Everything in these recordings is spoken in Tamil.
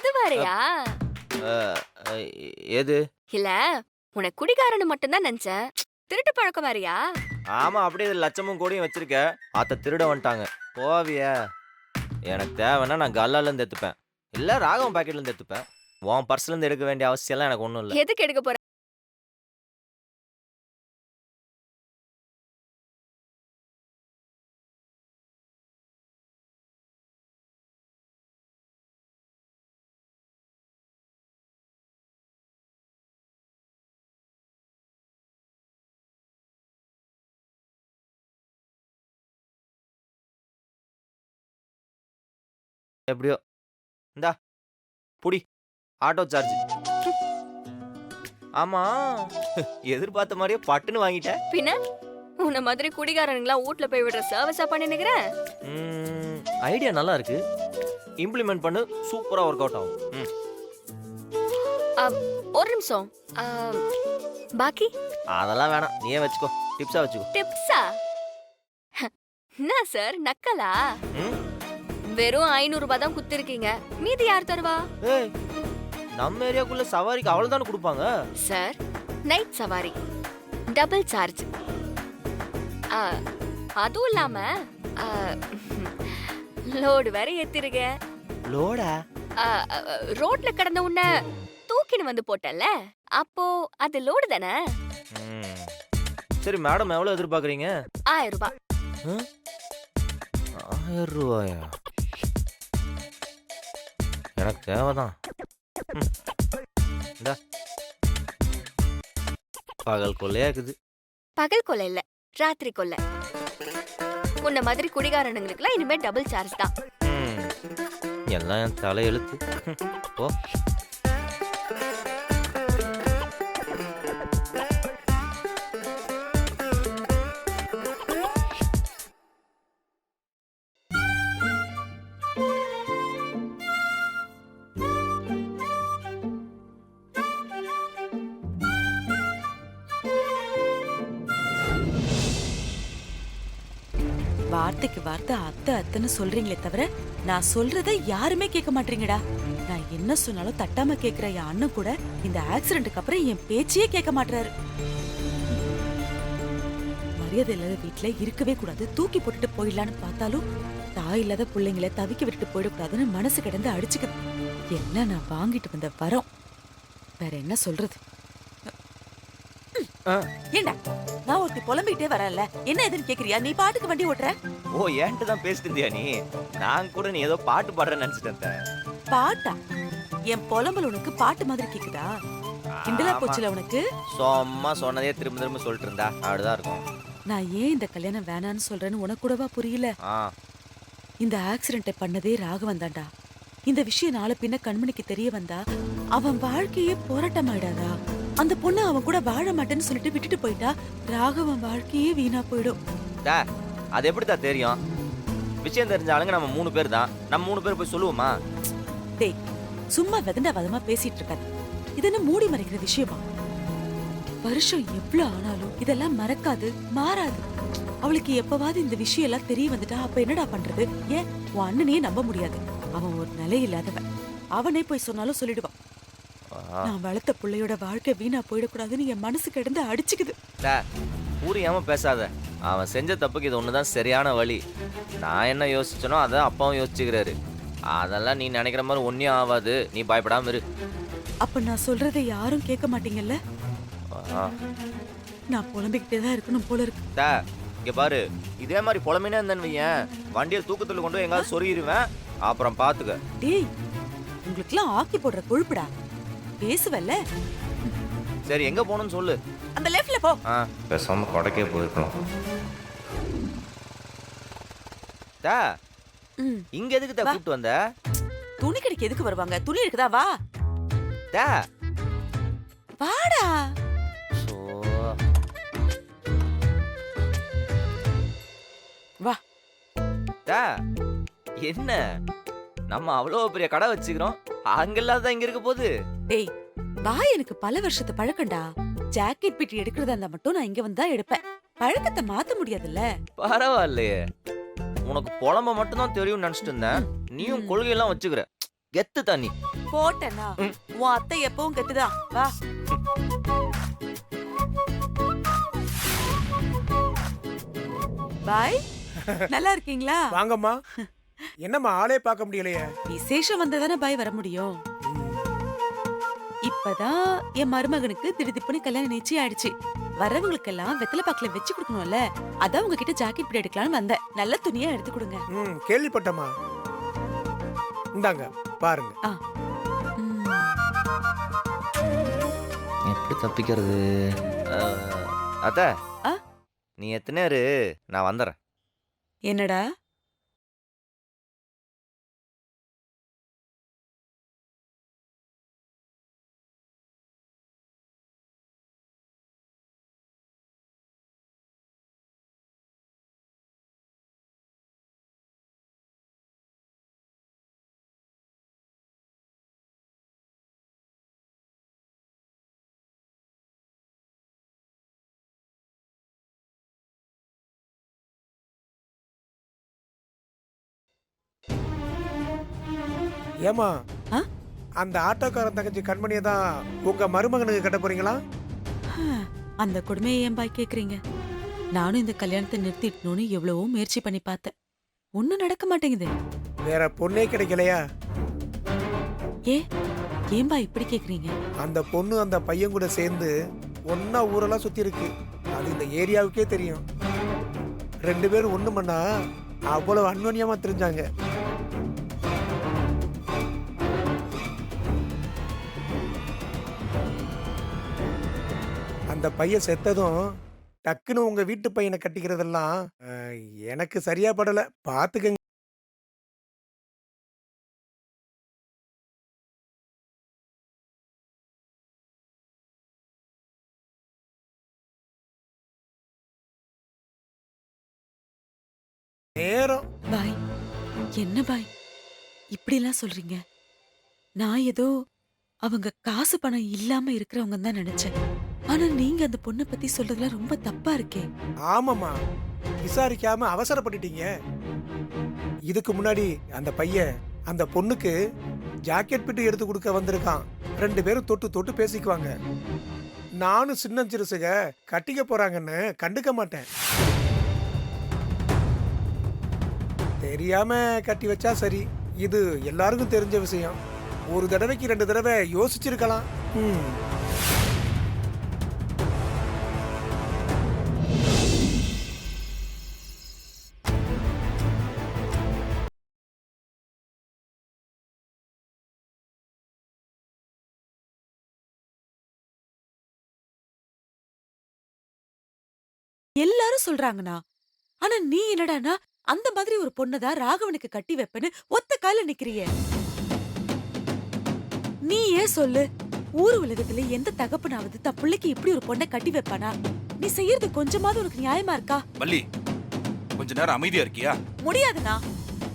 அது வேறயா? அ, அ, எது? இல்ல, உன்னை குடிகாரன்னு மட்டும்தான் நினைச்சேன். திருட்டு பழக்கம் வேறயா? ஆமா, அப்படியே லட்சமும் கோடியும் வச்சிருக்க. அத திருட வந்துட்டாங்க. போவியா? எனக்கு தேவைன்னா நான் கல்லால இருந்து எடுத்துப்பேன். இல்ல ராகவன் பாக்கெட்ல இருந்து எடுத்துப்பேன். உன் பர்ஸ்ல இருந்து எடுக்க வேண்டிய அவசியம்லாம் எனக்கு ஒண்ணும் இல்ல. எதுக்கு எடுக்க போற? எப்படியோ. இந்தா புடி. Auto charge. ஆமா, எதிர்பார்த்த மாதிரியே பட்டுன்னு வாங்கிட்ட. பின்ன உன்ன மாதிரி குடிகாரனுங்களா வீட்ல போய் விடுற சர்வீஸா பண்ணினுக்கிற? ஐடியா நல்லா இருக்கு. இம்ப்ளிமெண்ட் பண்ணு, சூப்பரா ஒர்க் அவுட் ஆகும். ஒரு நிமிஷம். பாக்கி அதெல்லாம் வேணாம், நீயே வச்சுக்கோ. டிப்ஸா வச்சுக்கோ. டிப்ஸா? என்ன சார் நக்கலா? ம்? வெறும் 500 ரூபாய் தான் குத்திருக்கீங்க. மீதி யார் தருவா? ஏய், நம்ம ஏரியாக்குள்ள சவாரிக்கு அவ்வளவு தானே கொடுப்பாங்க. சார், நைட் சவாரி டபுள் சார்ஜ். அதுவும் இல்லாம லோடு வேற ஏத்திருக்க. லோடா? ரோட்ல கடந்த உன்ன தூக்கின்னு வந்து போட்டல, அப்போ அது லோடு தானே? ம். சரி மேடம், எவ்வளவு எதிர்பார்க்கறீங்க? 1000 ரூபாய். 1000 ரூபாயா? எனக்கு தேவைதான். இந்தா. பகல் கொள்ளையா இருக்குது. பகல் கொள்ளை இல்ல, ராத்திரி கொள்ளை. உன்ன மாதிரி குடிகாரனுங்களுக்குலாம் இனிமே டபுள் சார்ஜ் தான். ம். எல்லாம் என் தலை எழுத்து. ஓ. வார்த்தைக்கு வார்த்தை அத்தை அத்தைன்னு சொல்றீங்களே தவிர நான் சொல்றத யாருமே கேட்க மாட்டீங்கடா. நான் என்ன சொன்னாலும் தட்டாம கேக்குற என் அண்ணன் கூட இந்த ஆக்சிடென்ட்க்கு அப்புறம் என் பேச்சையே கேட்க மாட்டாரு. மரியாதை இல்லாத வீட்டுல இருக்கவே கூடாது, தூக்கி போட்டுட்டு போயிடலான்னு பார்த்தாலும் தாய் இல்லாத பிள்ளைங்களை தவிக்க விட்டுட்டு போயிடக்கூடாதுன்னு மனசு கிடந்து அடிச்சுக்குது. என்ன நான் வாங்கிட்டு வந்த வரோம், வேற என்ன சொல்றது? ஏண்டா நான் ஒருத்தி புலம்பிக்கிட்டே வரல, என்ன எதுன்னு கேக்குறியா? நீ பாட்டுக்கு வண்டி ஓட்டுற. ஓ, ஏன்ட்டு தான் பேசிட்டு இருந்தியா நீ? நான் கூட நீ ஏதோ பாட்டு பாடுறேன்னு நினைச்சிட்டேன். பாட்டா? என் புலம்பல் உனக்கு பாட்டு மாதிரி கேக்குதா? கிண்டலா போச்சுல உனக்கு? சும்மா சொன்னதே திரும்ப திரும்ப சொல்லிட்டு இருந்தா அப்படிதான் இருக்கும். நான் ஏன் இந்த கல்யாணம் வேணான்னு சொல்றேன்னு உனக்கு கூடவா புரியல? இந்த ஆக்சிடென்ட்டை பண்ணதே ராகவன் தான்டா. இந்த விஷயம் நாளை பின்ன கண்மணிக்கு தெரிய வந்தா அவன் வாழ்க்கையே போராட்டமாயிடாதா? அந்த பொண்ணு அவன் கூட வாழ மாட்டேன்னு சொல்லிட்டு விட்டுட்டு போயிட்டா ராகவன் வாழ்க்கையே வீணா போயிடும். அது எப்படிதான் தெரியும்? விஷயம் தெரிஞ்ச ஆளுங்க நம்ம 3 பேர் தான். நம்ம 3 பேர் போய் சொல்லுவோமா? டேய், சும்மா வெதண்டா வதமா பேசிட்டு இருக்காது. இது என்ன மூடி மறைக்கிற விஷயமா? வருஷம் எவ்வளவு ஆனாலும் இதெல்லாம் மறக்காது, மாறாது. அவளுக்கு எப்பவாவது இந்த விஷயம் எல்லாம் தெரிய வந்துட்டா அப்ப என்னடா பண்றது? ஏன் உன் அண்ணனையே நம்ப முடியாது. அவன் ஒரு நிலை இல்லாதவன். அவனே போய் சொன்னாலும் சொல்லிடுவான். நான் வளர்த்த பிள்ளையோட வாழ்க்கை வீணா போயிடக்கூடாதுன்னு என் மனசு கிடந்து அடிச்சுக்குது. புரியாம பேசாத. அவன் செஞ்ச தப்புக்கு இது ஒண்ணுதான் சரியான வழி. நான் என்ன யோசிச்சனோ அதான் அப்பாவும் யோசிச்சுக்கிறாரு. அதெல்லாம் நீ நினைக்கிற மாதிரி ஒன்னும் ஆகாது. நீ பயப்படாம இரு. அப்ப நான் சொல்றதை யாரும் கேட்க மாட்டீங்கல்ல? நான் புலம்பிக்கிட்டே தான் இருக்கணும் போல இருக்கு. இங்க பாரு, இதே மாதிரி புலம்பினே இருந்தேன்னு வையேன், வண்டியை தூக்கத்துல கொண்டு போய் எங்காவது சொருகிடுவேன். அப்புறம் பாத்துக்க. டேய், உங்களுக்குலாம் ஆக்கி போடுற கொழுப்புடா. பேசுவல்ல? சரி, எங்க போகணும்னு சொல்லு. அந்த லெஃப்ட்ல போ. பேசாம கொடைக்கே போயிருக்கலாம். இங்க எதுக்கு கூப்பிட்டு வந்த? துணி கடைக்கு எதுக்கு வருவாங்க? துணி இருக்குதா? வா வாடா. வா. என்ன நம்ம அவ்வளவு பெரிய கடை வச்சுக்கிறோம், அங்கெல்லாம் இங்க இருக்க போகுது. டேய் வா, எனக்கு பல வருஷத்து பழக்கம்டா. ஜாக்கெட் பிட்டி எடுக்கிறதா இருந்தா மட்டும் நான் இங்க வந்தா எடுப்பேன். பழக்கத்தை மாத்த முடியாதுல்ல. பரவாயில்லையே, உனக்கு புலம்ப மட்டும் தான் தெரியும் நினைச்சிட்டு இருந்தேன். நீயும் கொள்கையெல்லாம் வச்சுக்கிற. கெத்து தண்ணி. போட்டனா உன் அத்தை எப்பவும் கெத்துதான். வா. பாய், நல்லா இருக்கீங்களா? வாங்கம்மா. என்னம்மா ஆளே பார்க்க முடியலையே? விசேஷம் வந்ததானே பாய் வர முடியும். இப்பதான் என் மருமகனுக்கு திடுதிப்புன்னு கல்யாணம் நிச்சயம் ஆயிடுச்சு. வரவங்களுக்கெல்லாம் வெத்தலை பாக்குல வச்சு கொடுக்கணும்ல, அதான் உங்ககிட்ட ஜாக்கெட் பிடி எடுக்கலாம்னு வந்தேன். நல்ல துணியா எடுத்து கொடுங்க. கேள்விப்பட்டம்மா. இந்தாங்க பாருங்க. ம். எப்படி தப்பிக்கிறது? அத்த, ஆ? நீ எத்தனை நேரு, நான் வந்துடுறேன். என்னடா? ஏமா, ஆ? அந்த ஆட்டோக்காரன் தங்கச்சி கண்மணியை தான் உங்க மருமகனுக்கு கட்ட போறீங்களா? அந்த கொடுமையை ஏன் பாய் கேக்குறீங்க? நானும் இந்த கல்யாணத்தை நிறுத்திடணும்னு எவ்வளவோ முயற்சி பண்ணி பார்த்தேன். ஒண்ணும் நடக்க மாட்டேங்குது. வேற பொண்ணே கிடைக்கலையா? ஏன் பாய் இப்படி கேக்குறீங்க? அந்த பொண்ணு அந்த பையன் கூட சேர்ந்து ஒன்னா ஊரெல்லாம் சுத்தி இருக்கு. அது இந்த ஏரியாவுக்கே தெரியும். 2 பேரும் ஒண்ணு பண்ணா அவ்வளவு அன்வன்யமா தெரிஞ்சாங்க. அந்த பையன் செத்ததும் டக்குன்னு உங்க வீட்டு பையனை கட்டிக்கிறதெல்லாம் எனக்கு சரியா படல. பாத்துக்கங்க. நேரம் பாய், என்ன பாய் இப்படி எல்லாம் சொல்றீங்க? நான் ஏதோ அவங்க காசு பணம் இல்லாம இருக்கிறவங்க தான் நினைச்சேன். ஆனா நீங்க அந்த பொண்ணை பத்தி சொல்றதுலாம் ரொம்ப தப்பா இருக்கே. ஆமாமா, விசாரிக்காம அவசரப்பட்டுட்டீங்க. இதுக்கு முன்னாடி அந்த பையன் அந்த பொண்ணுக்கு ஜாக்கெட் பிட்டு எடுத்து கொடுக்க வந்திருக்கான். 2 பேரும் தொட்டு தொட்டு பேசிக்குவாங்க. நானும் சின்ன சிறுசுக கட்டிக்க போறாங்கன்னு கண்டுக்க மாட்டேன். தெரியாம கட்டி வச்சா சரி. இது எல்லாருக்கும் தெரிஞ்ச விஷயம். ஒரு தடவைக்கு 2 தடவை யோசிச்சிருக்கலாம். எல்லாரும் சொல்றாங்கண்ணா. ஆனா நீ என்னடானா அந்த மாதிரி ஒரு பொண்ணதான் ராகவனுக்கு கட்டி வைப்பேன்னு ஒத்த கால நிக்கிறிய. நீ ஏன் சொல்லு, ஊர் உலகத்துல எந்த தகப்பனாவது தன் பிள்ளைக்கு இப்படி ஒரு பொண்ணை கட்டி வைப்பானா? நீ செய்யறது கொஞ்சமாவது உனக்கு நியாயமா இருக்கா? வள்ளி, கொஞ்ச நேரம் அமைதியா இருக்கியா? முடியாதுண்ணா.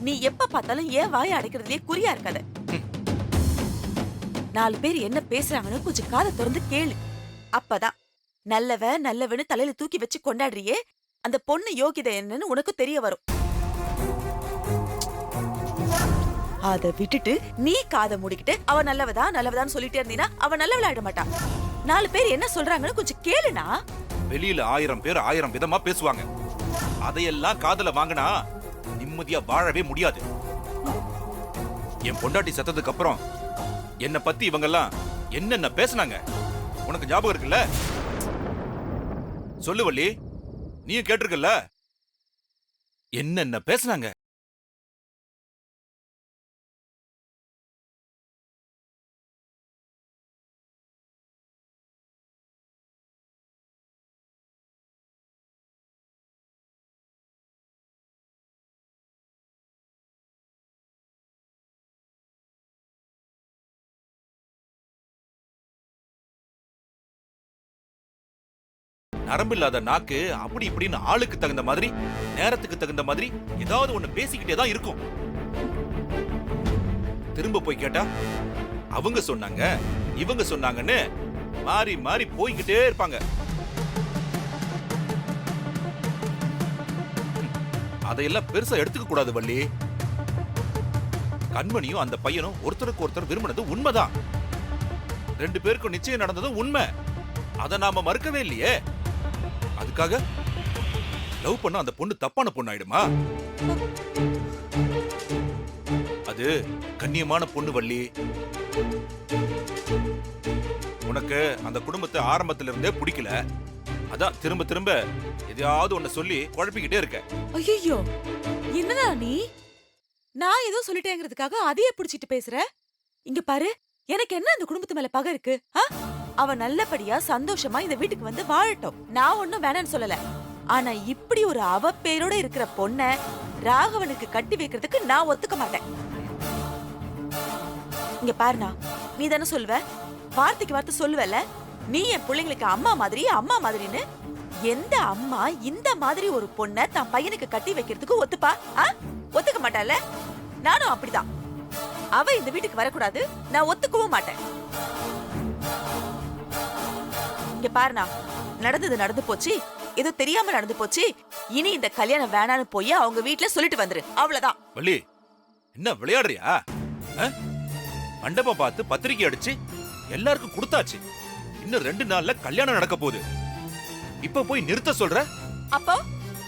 நீ எப்ப பார்த்தாலும் ஏன் வாயை அடைக்கிறதுலயே குறியா இருக்காத. 4 பேர் என்ன பேசுறாங்கன்னு கொஞ்சம் காதை திறந்து கேளு. அப்பதான் நல்லவன்னு தலையில தூக்கி வச்சு கொண்டாடுறியே, அந்த பொண்ணு யோகிதை என்னன்னு உனக்கு தெரிய வரும். அத விட்டுட்டு நீ காதை மூடிக்கிட்டு அவ நல்லவதான்னு சொல்லிட்டே இருந்தீனா அவ நல்லவளாயிட மாட்டா. 4 பேர் என்ன சொல்றாங்கன்னு கொஞ்சம் கேளுனா. வெளியில 1000 பேர் 1000 விதமா பேசுவாங்க. அதையெல்லாம் காதுல வாங்கினா நிம்மதியா வாழவே முடியாது. என் பொண்டாட்டி செத்ததுக்கு அப்புறம் என்ன பத்தி இவங்கெல்லாம் என்னென்ன பேசுனாங்க உனக்கு ஞாபகம் இருக்குல்ல? சொல்லு வள்ளி, நீயும் கேட்டிருக்கல என்னென்ன பேசுனாங்க. நரம்பு இல்லாத நாக்கு அப்படி இப்படின்னு ஆளுக்கு தகுந்த மாதிரி நேரத்துக்கு தகுந்த மாதிரி ஏதாவது ஒண்ணு பேசிக்கிட்டே தான் இருக்கும். திரும்ப போய் கேட்டா அவங்க சொன்னாங்க இவங்க சொன்னாங்கன்னு மாறி மாறி போய்கிட்டே இருப்பாங்க. அதையெல்லாம் பெருசா எடுத்துக்க கூடாது வள்ளி. கண்மணியும் அந்த பையனும் ஒருத்தருக்கு ஒருத்தர் விரும்பினது உண்மைதான். 2 பேருக்கும் நிச்சயம் நடந்தது உண்மை. அதை நாம மறுக்கவே இல்லையே. அதுக்காக லவ் பண்ண அந்த பொண்ணு தப்பான பொண்ணு ஆயிடுமா? அது கண்ணியமான பொண்ணு வள்ளி. உனக்கு அந்த குடும்பத்தை ஆரம்பத்துல இருந்தே பிடிக்கல. அதான் திரும்ப திரும்ப எதையாவது ஒண்ணு சொல்லி குழப்பிக்கிட்டே இருக்க. ஐயோ, என்னடா நீ? நான் ஏதோ சொல்லிட்டேங்கிறதுக்காக அதையே பிடிச்சிட்டு பேசுற? இங்க பாரு, எனக்கு என்ன அந்த குடும்பத்து மேல பகை இருக்கு? அவ நல்லபடியா சந்தோஷமா இந்த வீட்டுக்கு வந்து வாழட்டும். நான் ஒண்ணும் வேணான்னு சொல்லல. ஆனா இப்படி ஒரு அவ பேரோட இருக்கிற பொண்ண ராகவனுக்கு கட்டி வைக்கிறதுக்கு நான் ஒத்துக்க மாட்டேன். இங்க பாருண்ணா, நீ தானே சொல்லுவ, வார்த்தைக்கு வார்த்தை சொல்லுவல, நீ என் பிள்ளைங்களுக்கு அம்மா மாதிரி அம்மா மாதிரின்னு. எந்த அம்மா இந்த மாதிரி ஒரு பொண்ண தான் பையனுக்கு கட்டி வைக்கிறதுக்கு ஒத்துப்பா? ஒத்துக்க மாட்டால. நானும் அப்படிதான். அவ இந்த வீட்டுக்கு வரக்கூடாது, நான் ஒத்துக்கவும் மாட்டேன். இங்க பாருண்ணா, நடந்தது நடந்து போச்சு, ஏதோ தெரியாம நடந்து போச்சு. இனி இந்த கல்யாணம் வேணான்னு போய் அவங்க வீட்டுல சொல்லிட்டு வந்துரு, அவ்வளவுதான். வள்ளி, என்ன விளையாடுறியா? மண்டபம் பார்த்து பத்திரிக்கை அடிச்சு எல்லாருக்கும் கொடுத்தாச்சு. இன்னும் 2 நாள்ல கல்யாணம் நடக்க போகுது. இப்ப போய் நிறுத்த சொல்ற? அப்போ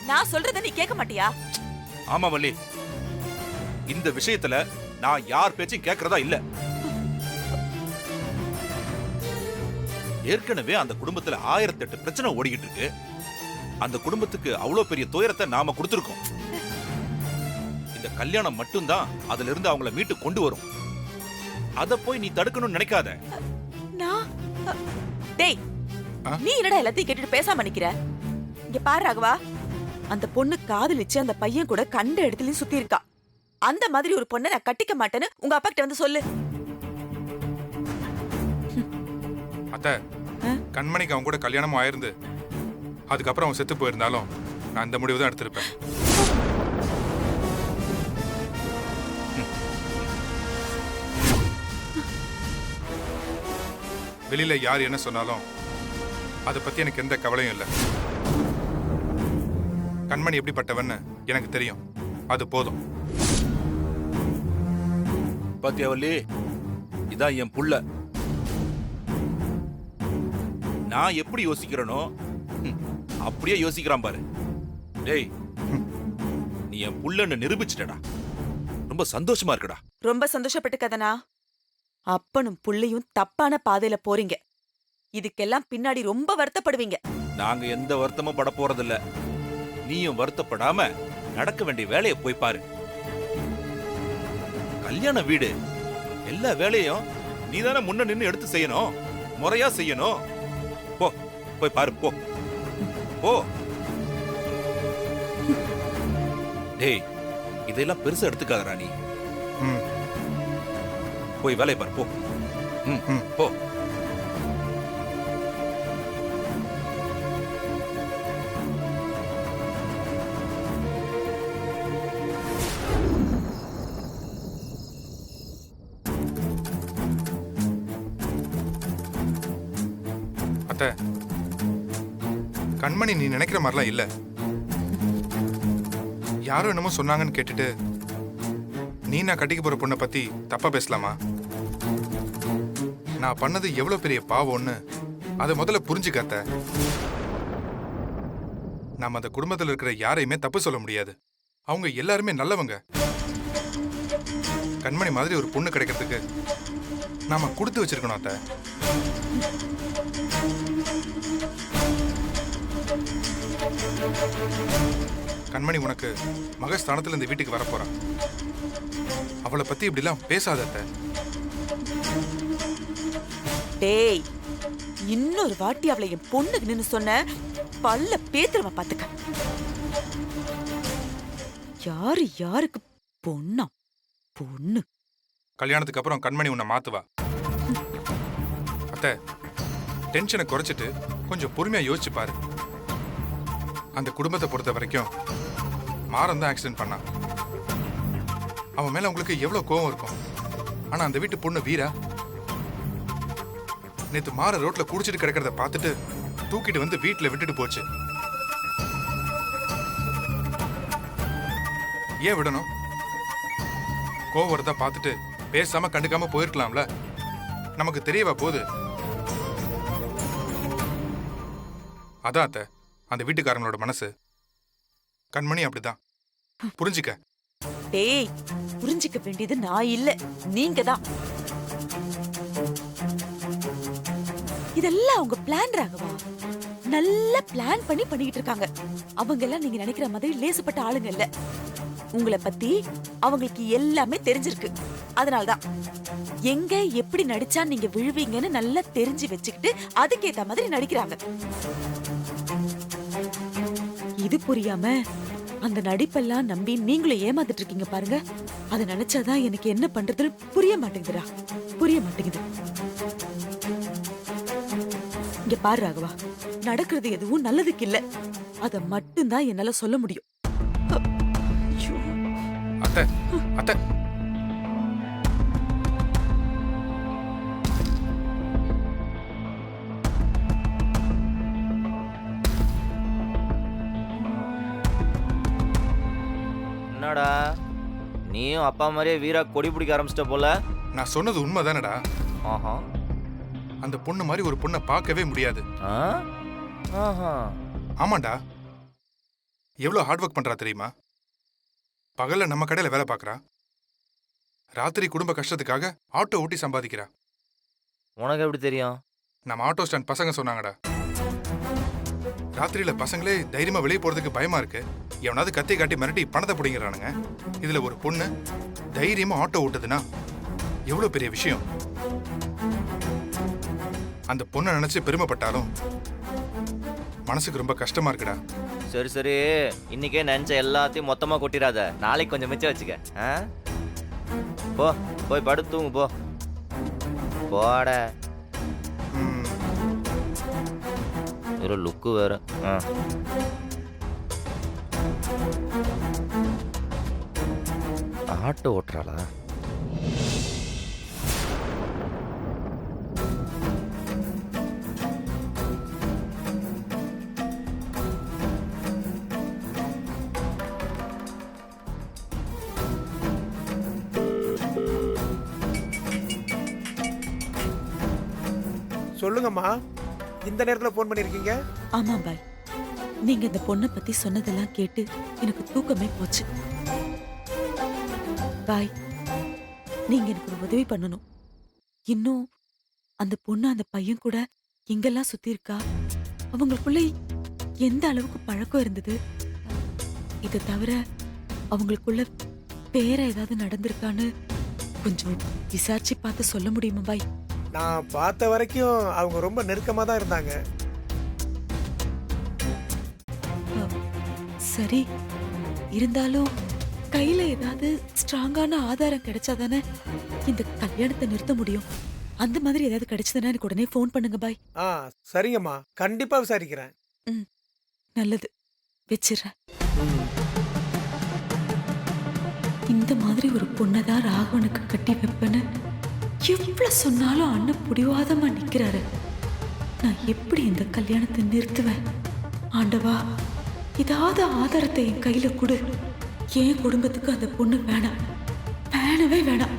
நான் சொல்றத நீ கேட்க மாட்டியா? ஆமா வள்ளி, இந்த விஷயத்துல நான் யார் பேச்சும் கேட்கறதா இல்ல. ஏற்கனவே அந்த குடும்பத்துல 1008 பிரச்சனை ஓடிக்கிட்டு இருக்கு. அந்த குடும்பத்துக்கு அவ்வளவு பெரிய துயரத்தை நாம கொடுத்திருக்கோம். இந்த கல்யாணம் மட்டும்தான் அதுல இருந்து அவங்கள மீட்டு கொண்டு வரும். அத போய் நீ தடுக்கணும்னு நினைக்காத. டேய், நீ என்னடா எல்லாத்தையும் கேட்டுட்டு பேசாம நிக்கிற? இங்க பாரு ராகவா, அந்த பொண்ணு காதலிச்சு அந்த பையன் கூட கண்ட இடத்துலயும் சுத்தி இருக்கா. அந்த மாதிரி ஒரு பொண்ணை நான் கட்டிக்க மாட்டேன்னு உங்க அப்பா கிட்ட வந்து சொல்லு. அத்தை, கண்மணிக்கு அவன் கூட கல்யாணமும் ஆயிருந்து அதுக்கப்புறம் அவன் செத்து போயிருந்தாலும் நான் இந்த முடிவு தான் எடுத்திருப்பேன். வெளியில யார் என்ன சொன்னாலும் அதை பத்தி எனக்கு எந்த கவலையும் இல்லை. கண்மணி எப்படிப்பட்டவன்னு எனக்கு தெரியும், அது போதும். பாத்தியா வள்ளி, இதான் என் புள்ள. நான் எப்படி யோசிக்கிறேனோ அப்படியே யோசிக்கிறான் பாரு. டேய், நீ என் புள்ளன்னு நிரூபிச்சிட்டடா. ரொம்ப சந்தோஷமா இருக்குடா. ரொம்ப சந்தோஷப்பட்டு கதனா. அப்பனும் புள்ளையும் தப்பான பாதையில போறீங்க. இதுக்கெல்லாம் பின்னாடி ரொம்ப வருத்தப்படுவீங்க. நாங்க எந்த வருத்தமும் பட போறதில்ல. நீயும் வருத்தப்படாம நடக்க வேண்டிய வேலையை போய் பாரு. கல்யாண வீடு, எல்லா வேலையும் நீதானே முன்ன நின்னு எடுத்து செய்யணும், முறையா செய்யணும். போ, போய் பாரு, போ போ. டேய், இதெல்லாம் பெருசா எடுத்துக்காதடா நீ. போய் வேலையை பாரு, போ. போ. அத்தை, கண்மணி நீ நினைக்கிற மாதிரிலாம் இல்ல. யாரும் என்னமோ சொன்னாங்கன்னு கேட்டுட்டு நீ நான் கட்டிக்க போற பொண்ணை பத்தி தப்பா பேசலாமா? நான் பண்ணது எவ்வளவு பெரிய பாவம்னு அதை முதல்ல புரிஞ்சுக்க அத்தை. நாம அந்த குடும்பத்தில் இருக்கிற யாரையுமே தப்பு சொல்ல முடியாது. அவங்க எல்லாருமே நல்லவங்க. கண்மணி மாதிரி ஒரு பொண்ணு கிடைக்கிறதுக்கு நாம கொடுத்து வச்சிருக்கணும் அத்தை. கண்மணி உனக்கு மகஸ்தானத்துல இந்த வீட்டுக்கு வரப்போறான். அவளை பத்தி இப்படிலாம் பேசாத அத்தை. டேய், இன்னொரு வாட்டி அவளை என் பொண்ணுக்கு நின்னு சொன்ன பல்ல பேத்துறவ பாத்துக்க. யாரு யாருக்கு பொண்ணா? பொண்ணு கல்யாணத்துக்கு அப்புறம் கண்மணி உன்னை மாத்துவா. அத்தை, டென்ஷனை குறைச்சிட்டு கொஞ்சம் பொறுமையா யோசிச்சு பாரு. அந்த குடும்பத்தை பொறுத்த வரைக்கும் மாறன் தான் ஆக்சிடென்ட் பண்ணான். அவன் மேல உங்களுக்கு எவ்வளவு கோவம் இருக்கும். ஆனா அந்த வீட்டு பொண்ணு வீரா நேத்து மாற ரோட்ல குடிச்சிட்டு கிடக்கிறத பார்த்துட்டு தூக்கிட்டு வந்து வீட்டுல விட்டுட்டு போச்சு. ஏன் விடணும்? கோவம் வரதா பார்த்துட்டு பேசாம கண்டுக்காம போயிருக்கலாம்ல. நமக்கு தெரியவா போகுது? அதான் அத்தை, அந்த வீட்டுக்காரங்களோட மனசு. கண்மணி அப்படிதான், புரிஞ்சுக்க. டேய், புரிஞ்சுக்க வேண்டியது நான் இல்ல, நீங்க தான். இதெல்லாம் அவங்க பிளான் ராகவா. நல்ல பிளான் பண்ணி பண்ணிட்டு இருக்காங்க. அவங்க எல்லாம் நீங்க நினைக்கிற மாதிரி லேசுப்பட்ட ஆளுங்க இல்ல. உங்களை பத்தி அவங்களுக்கு எல்லாமே தெரிஞ்சிருக்கு. அதனால்தான் எங்க எப்படி நடிச்சா நீங்க விழுவீங்கன்னு நல்லா தெரிஞ்சு வச்சுக்கிட்டு அதுக்கேத்த மாதிரி நடிக்கிறாங்க. இது புரியாம அந்த நடிப்பெல்லாம் நம்பி நீங்களும் ஏமாந்துட்டு இருக்கீங்க பாருங்க. அதை நினைச்சாதான் எனக்கு என்ன பண்றதுன்னு புரிய மாட்டேங்குதுடா, புரிய மாட்டேங்குது. இங்க பாரு ராகவா, நடக்கிறது எதுவும் நல்லதுக்கு இல்ல. அத மட்டும்தான் என்னால சொல்ல முடியும். ஐயோ. அத்தை, அத்தை, என்னடா நீயும் அப்பா மாதிரியே வீரா கொடி பிடிக்க ஆரம்பிச்சிட்ட போல. நான் சொன்னது உண்மைதானடா. ஆஹா. அந்த பொண்ணு மாதிரி ஒரு பொண்ணை பார்க்கவே முடியாது. ஆ? ஆஹா. ஆமாண்டா, எவ்வளவு ஹார்ட் ஒர்க் பண்றா தெரியுமா? பகல்ல நம்ம கடையில வேலை பார்க்கறா, ராத்திரி குடும்ப கஷ்டத்துக்காக ஆட்டோ ஓட்டி சம்பாதிக்கிறா. உனக்கு எப்படி தெரியும்? நம்ம ஆட்டோ ஸ்டாண்ட் பசங்க சொன்னாங்கடா. ராத்திரியில பசங்களே தைரியமா வெளியே போறதுக்கு பயமா இருக்கு, எவனாவது கத்தி காட்டி மிரட்டி பணத்தை பிடிங்கிறானுங்க. இதுல ஒரு பொண்ணு தைரியமா ஆட்டோ ஓட்டுதுன்னா எவ்வளவு பெரிய விஷயம். அந்த பொண்ணை நினைச்சு பெருமைப்பட்டாலும் மனசுக்கு ரொம்ப கஷ்டமா இருக்குடா. சரி சரி, இன்னைக்கே நினைச்ச எல்லாத்தையும் மொத்தமா கொட்டிடாத. நாளைக்கு கொஞ்சம் மிச்சம் வச்சுக்க. ஆ? போ, போய் படுத்து தூங்கு போ. போட ம், ஒரு லுக்கு வேற. ஆ. ஆட்டோ ஓட்டுறாளா? சொல்லுங்கம்மா, இந்த நேரத்துல போன் பண்ணிருக்கீங்க? ஆமா பாய், நீங்க இந்த பொண்ணை பத்தி சொன்னதெல்லாம் கேட்டு எனக்கு தூக்கமே போச்சு. பாய், நீங்க எனக்கு ஒரு உதவி பண்ணணும். இன்னும் அந்த பொண்ணு அந்த பையன் கூட எங்கெல்லாம் சுத்தி இருக்கா, அவங்களுக்குள்ள எந்த அளவுக்கு பழக்கம் இருந்தது, இதை தவிர அவங்களுக்குள்ள வேற ஏதாவது நடந்திருக்கான்னு கொஞ்சம் விசாரிச்சு பார்த்து சொல்ல முடியுமா பாய்? நான் பார்த்த வரைக்கும் அவங்க ரொம்ப நெருக்கமா தான் இருந்தாங்க. சரி, இருந்தாலும் கையில ஏதாவது ஸ்ட்ராங்கான ஆதாரம் கிடைச்சாதானே இந்த கல்யாணத்தை நிறுத்த முடியும். அந்த மாதிரி ஏதாவது கிடைச்சதுன்னா எனக்கு உடனே ஃபோன் பண்ணுங்க பாய். ஆ சரிங்கம்மா, கண்டிப்பா விசாரிக்கிறேன். நல்லது, வச்சிடுறேன். இந்த மாதிரி ஒரு பொண்ணதான் ராகவனுக்கு கட்டி வைப்பேன்னு எவ்வளவு சொன்னாலும் அண்ணன் புடிவாதமா நிக்கிறாரு. நான் எப்படி இந்த கல்யாணத்தை நிறுத்துவேன்? ஆண்டவா, ஏதாவது ஆதாரத்தை என் கையில கொடு. என் குடும்பத்துக்கு அந்த பொண்ணு வேணாம், வேணவே வேணாம்.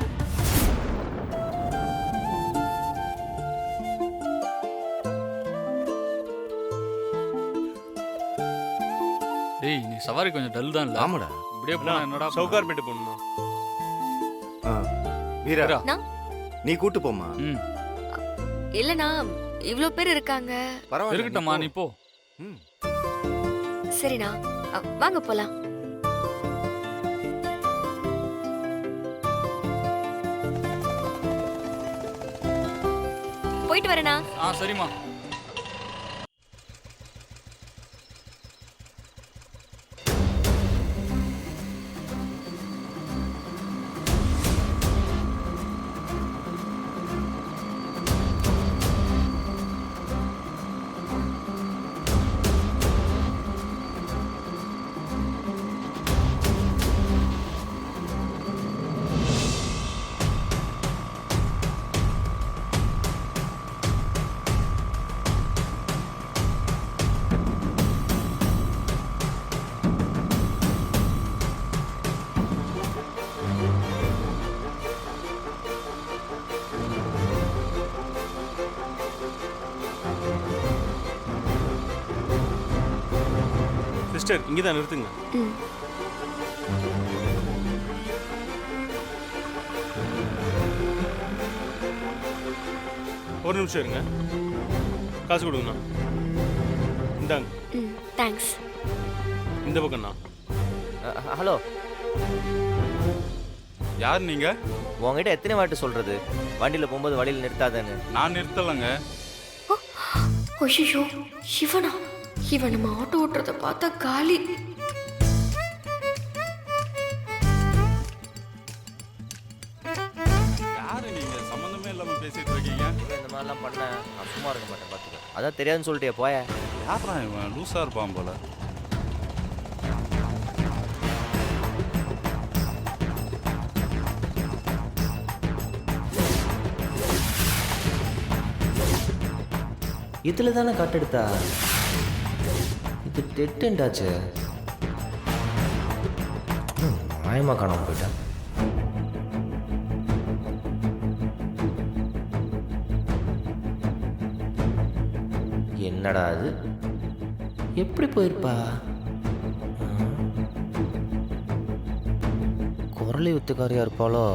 டேய், நீ சவாரி கொஞ்சம் டல் தான் இல்ல? ஆமாடா. இப்படியே போனா என்னடா சவுகார்பேட்டு போகணும். வீரா, நான்? நீ கூட்டு போமா. ம், இல்லனா இவ்ளோ பேர் இருக்காங்க. பரவாயில்ல, இருக்கட்டும்மா, நீ போ. ம். சரிண்ணா, வாங்க போலாம். போயிட்டு வரேனா? ஆ, சரிம்மா. சிஸ்டர் இங்கே தான் நிறுத்துங்க. ம். ஒரு நிமிஷம் இருங்க. காசு கொடுங்கண்ணா. இந்தாங்க. ம் தேங்க்ஸ். இந்த பக்கம்ண்ணா. ஹலோ, யார் நீங்க? உங்ககிட்ட எத்தனை வாட்டி சொல்றது வண்டியில் போகும்போது வழியில் நிறுத்தாதேன்னு? நான் நிறுத்தலைங்க. ஐயோ இவனா? இவன் நம்ம ஆட்டோ ஓட்டுறத பார்த்தா காலி. யாரு நீங்க? சம்பந்தமே இல்லாம பேசிட்டு இருக்கீங்க. இவன் இந்த மாதிரிலாம் பண்ண நான் சும்மா இருக்க மாட்டேன், பார்த்துக்க. அதான் தெரியாதுன்னு சொல்லிட்டே போய. யாரா இவன்? லூசா இருப்பான் போல. இதில் தானே கட்டெடுத்தா? இது டெட்டுண்டாச்சு. மாயமாக காணாமல் போயிட்டேன். என்னடா அது? எப்படி போயிருப்பா? குரலை வித்துக்காரியா இருப்பாளோ?